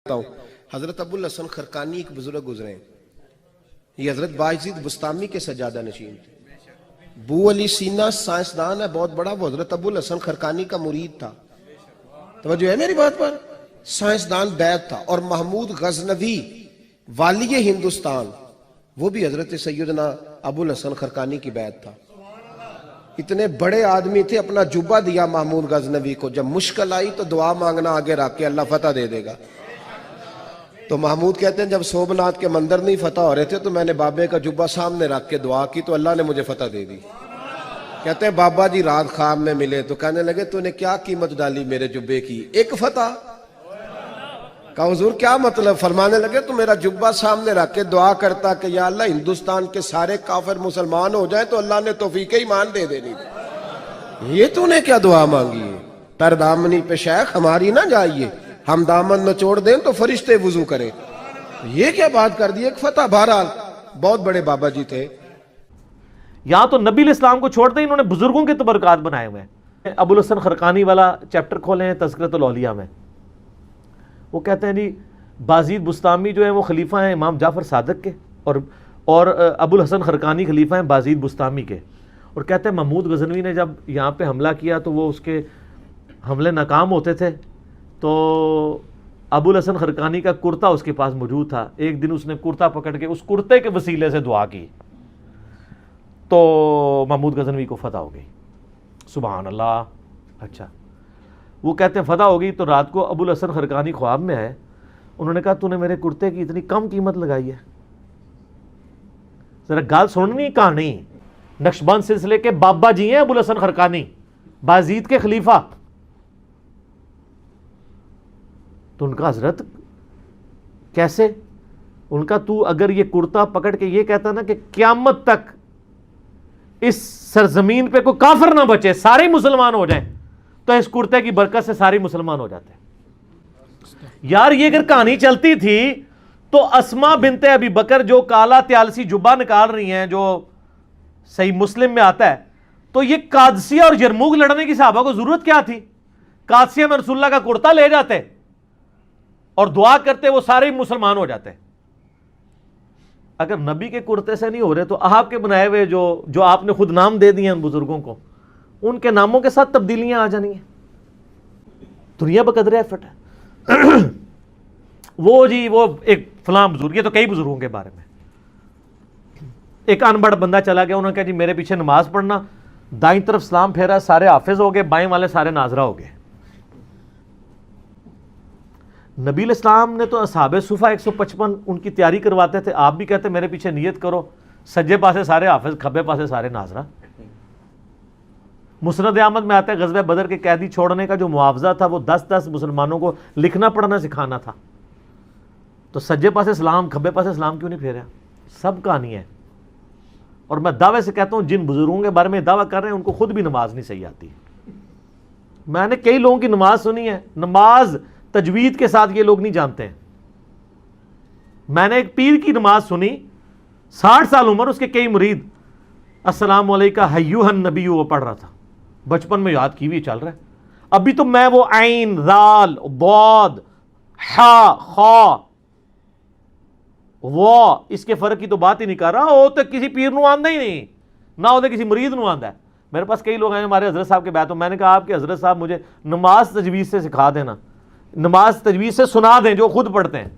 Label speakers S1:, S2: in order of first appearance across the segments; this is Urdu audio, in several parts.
S1: ہوں۔ حضرت ابو الحسن خرقانی ایک بزرگ گزرے ہیں، یہ حضرت باعزید بستامی کے سجادہ نشین تھے۔ بو علی سینا سائنسدان ہے بہت بڑا، وہ حضرت ابو الحسن خرقانی کا مرید تھا۔ توجہ ہے میری بات پر؟ سائنسدان بیعت تھا۔ اور محمود غزنوی والی ہندوستان، وہ بھی حضرت سیدنا ابو الحسن خرقانی کی بیعت تھا۔ اتنے بڑے آدمی تھے، اپنا جبہ دیا محمود غزنوی کو، جب مشکل آئی تو دعا مانگنا آگے رکھ کے، اللہ فتح دے دے گا۔ تو محمود کہتے ہیں جب سومناتھ کے مندر نہیں فتح ہو رہے تھے تو میں نے بابے کا جبہ سامنے رکھ کے دعا کی تو اللہ نے مجھے فتح دے دی۔ کہتے ہیں بابا جی رات خواب میں ملے تو کہنے لگے تو نے کیا قیمت ڈالی میرے جبے کی؟ ایک فتح۔ کہا حضور کیا مطلب؟ فرمانے لگے تو میرا جبہ سامنے رکھ کے دعا کرتا کہ یا اللہ ہندوستان کے سارے کافر مسلمان ہو جائیں تو اللہ نے توفیق ایمان دے دینی تھی۔ یہ تو نے کیا دعا مانگی ہے؟ تر دامنی پہ شیخ ہماری نہ جائیے، ہم دامن نچوڑ دیں تو فرشتے وضو کریں۔ یہ کیا بات کر دی؟ ایک فتح۔ بہرحال بہت بڑے بابا جی تھے۔
S2: یہاں تو نبی الاسلام کو چھوڑ دیں، انہوں نے بزرگوں کے تبرکات بنائے ہوئے ہیں۔ ابو الحسن خرقانی والا چیپٹر کھولیں تذکرۃ الاولیاء میں، وہ کہتے ہیں جی بازید بستامی جو ہیں وہ خلیفہ ہیں امام جعفر صادق کے، اور ابو الحسن خرقانی خلیفہ ہیں بازید بستامی کے۔ اور کہتے ہیں محمود غزنوی نے جب یہاں پہ حملہ کیا تو وہ اس کے حملے ناکام ہوتے تھے، تو ابو الحسن خرقانی کا کرتا اس کے پاس موجود تھا۔ ایک دن اس نے کرتا پکڑ کے اس کرتے کے وسیلے سے دعا کی تو محمود غزنوی کو فتح ہو گئی۔ سبحان اللہ۔ اچھا، وہ کہتے ہیں فتح ہو گئی تو رات کو ابو الحسن خرقانی خواب میں آئے، انہوں نے کہا تو نے میرے کرتے کی اتنی کم قیمت لگائی ہے؟ ذرا گال سننی کہانی، نقشبند سلسلے کے بابا جی ہیں ابو الحسن خرقانی، بازید کے خلیفہ۔ تو ان کا حضرت کیسے؟ ان کا تو اگر یہ کرتا پکڑ کے یہ کہتا نا کہ قیامت تک اس سرزمین پہ کوئی کافر نہ بچے، سارے مسلمان ہو جائیں، تو اس کرتے کی برکت سے سارے مسلمان ہو جاتے ہیں۔ یار یہ اگر کہانی چلتی تھی تو اسما بنت ابی بکر جو کالا تیالسی جبہ نکال رہی ہیں، جو صحیح مسلم میں آتا ہے، تو یہ قادسیہ اور یرموک لڑنے کی صحابہ کو ضرورت کیا تھی؟ قادسیہ میں رسول اللہ کا کرتا لے جاتے اور دعا کرتے، وہ سارے مسلمان ہو جاتے۔ اگر نبی کے کرتے سے نہیں ہو رہے تو آپ کے بنائے ہوئے جو آپ نے خود نام دے دیے ان بزرگوں کو، ان کے ناموں کے ساتھ تبدیلیاں آ جانی ہیں۔ دنیا بقدر ایفٹ ہے۔ وہ ایک فلاں بزرگ، یہ تو کئی بزرگوں کے بارے میں، ایک انبڑ بندہ چلا گیا، انہوں نے کہا جی میرے پیچھے نماز پڑھنا، دائیں طرف سلام پھیرا سارے حافظ ہو گئے، بائیں والے سارے ناظرہ ہو گئے۔ نبی الاسلام نے تو اصحاب صفہ 155 ان کی تیاری کرواتے تھے، آپ بھی کہتے میرے پیچھے نیت کرو، سجے پاسے سارے حافظ، کھبے پاسے سارے ناظرہ۔ مسند احمد میں آتا ہے غزوہ بدر کے قیدی چھوڑنے کا جو معاوضہ تھا وہ 10 مسلمانوں کو لکھنا پڑھنا سکھانا تھا، تو سجے پاسے سلام کھبے پاسے سلام کیوں نہیں پھیرا؟ سب کہانی ہے۔ اور میں دعوے سے کہتا ہوں جن بزرگوں کے بارے میں دعویٰ کر رہے ہیں ان کو خود بھی نماز نہیں صحیح آتی۔ میں نے کئی لوگوں کی نماز سنی ہے، نماز تجوید کے ساتھ یہ لوگ نہیں جانتے ہیں۔ میں نے ایک پیر کی نماز سنی، 60 سال عمر، اس کے کئی مرید، السلام علیکہ ایھا النبی، وہ پڑھ رہا تھا، بچپن میں یاد کی ہوئی چل رہا ہے۔ ابھی تو میں وہ عین ذال ضاد حا خا وہ اس کے فرق کی تو بات ہی نہیں کر رہا، وہ تو کسی پیر نو آندہ ہی نہیں، نہ وہ کسی مرید نو آندہ ہے۔ میرے پاس کئی لوگ ہیں ہمارے حضرت صاحب کے بیعت ہوں، میں نے کہا آپ کے حضرت صاحب مجھے نماز تجوید سے سکھا دینا، نماز تجوید سے سنا دیں جو خود پڑھتے ہیں،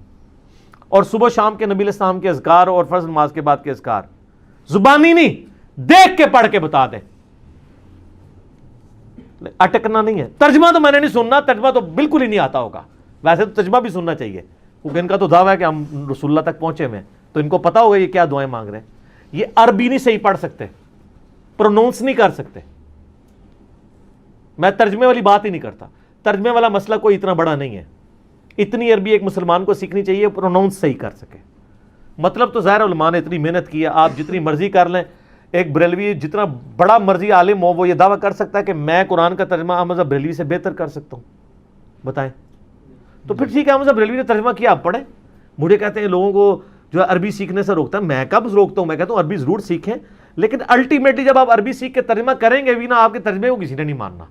S2: اور صبح شام کے نبی الاسلام کے اذکار اور فرض نماز کے بعد کے اذکار زبانی نہیں، دیکھ کے پڑھ کے بتا دیں، اٹکنا نہیں ہے۔ ترجمہ تو میں نے نہیں سننا، ترجمہ تو بالکل ہی نہیں آتا ہوگا، ویسے تو ترجمہ بھی سننا چاہیے کیونکہ ان کا تو دعویٰ ہے کہ ہم رسول اللہ تک پہنچے ہوئے ہیں، تو ان کو پتا ہوگا یہ کیا دعائیں مانگ رہے ہیں۔ یہ عربی نہیں صحیح پڑھ سکتے، پرونونس نہیں کر سکتے۔ میں ترجمے والی بات ہی نہیں کرتا، ترجمے والا مسئلہ کوئی اتنا بڑا نہیں ہے، اتنی عربی ایک مسلمان کو سیکھنی چاہیے پرونونس صحیح کر سکے۔ مطلب تو ظاہر علماء نے اتنی محنت کی ہے، آپ جتنی مرضی کر لیں، ایک بریلوی جتنا بڑا مرضی عالم ہو وہ یہ دعویٰ کر سکتا ہے کہ میں قرآن کا ترجمہ احمد صاحب بریلوی سے بہتر کر سکتا ہوں، بتائیں؟ تو پھر ٹھیک ہے، احمد صاحب بریلوی نے ترجمہ کیا، آپ پڑھیں۔ مجھے کہتے ہیں لوگوں کو جو ہے عربی سیکھنے سے روکتا ہے، میں کب روکتا ہوں؟ میں کہتا ہوں عربی ضرور سیکھیں، لیکن الٹیمیٹلی جب آپ عربی سیکھ کے ترجمہ کریں گے بھی نا، آپ کے ترجمے کو کسی نے نہیں ماننا،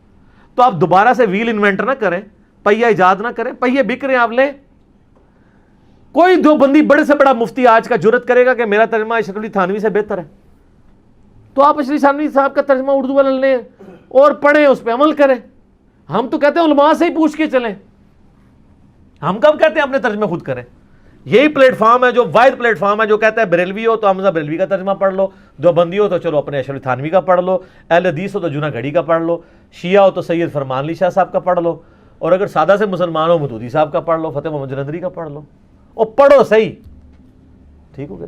S2: تو آپ دوبارہ سے ویل انوینٹ نہ کریں، پہیہ ایجاد نہ کریں، پہیے بک رہے ہیں آپ لیں، کوئی دیوبندی بڑے سے بڑا مفتی آج کا جرت کرے گا کہ میرا ترجمہ اشرف علی تھانوی سے بہتر ہے، تو آپ اشرف علی تھانوی صاحب کا ترجمہ اردو والا لیں اور پڑھیں، اس پہ عمل کریں. ہم تو کہتے ہیں علماء سے ہی پوچھ کے چلیں. ہم کب کہتے ہیں اپنے ترجمے خود کریں؟ یہی پلیٹ فارم ہے جو واحد پلیٹ فارم ہے جو کہتا ہے بریلوی ہو تو حمزہ بریلوی کا ترجمہ پڑھ لو، دیوبندی ہو تو چلو اپنے اشرف علی تھانوی کا پڑھ لو، اہل حدیث ہو تو جناح گھڑی کا پڑھ لو، شیعہ ہو تو سید فرمان علی شاہ صاحب کا پڑھ لو، اور اگر سادہ سے مسلمان ہو مودودی صاحب کا پڑھ لو، فتح محمد جلندری کا پڑھ لو، اور پڑھو صحیح. ٹھیک ہو گیا.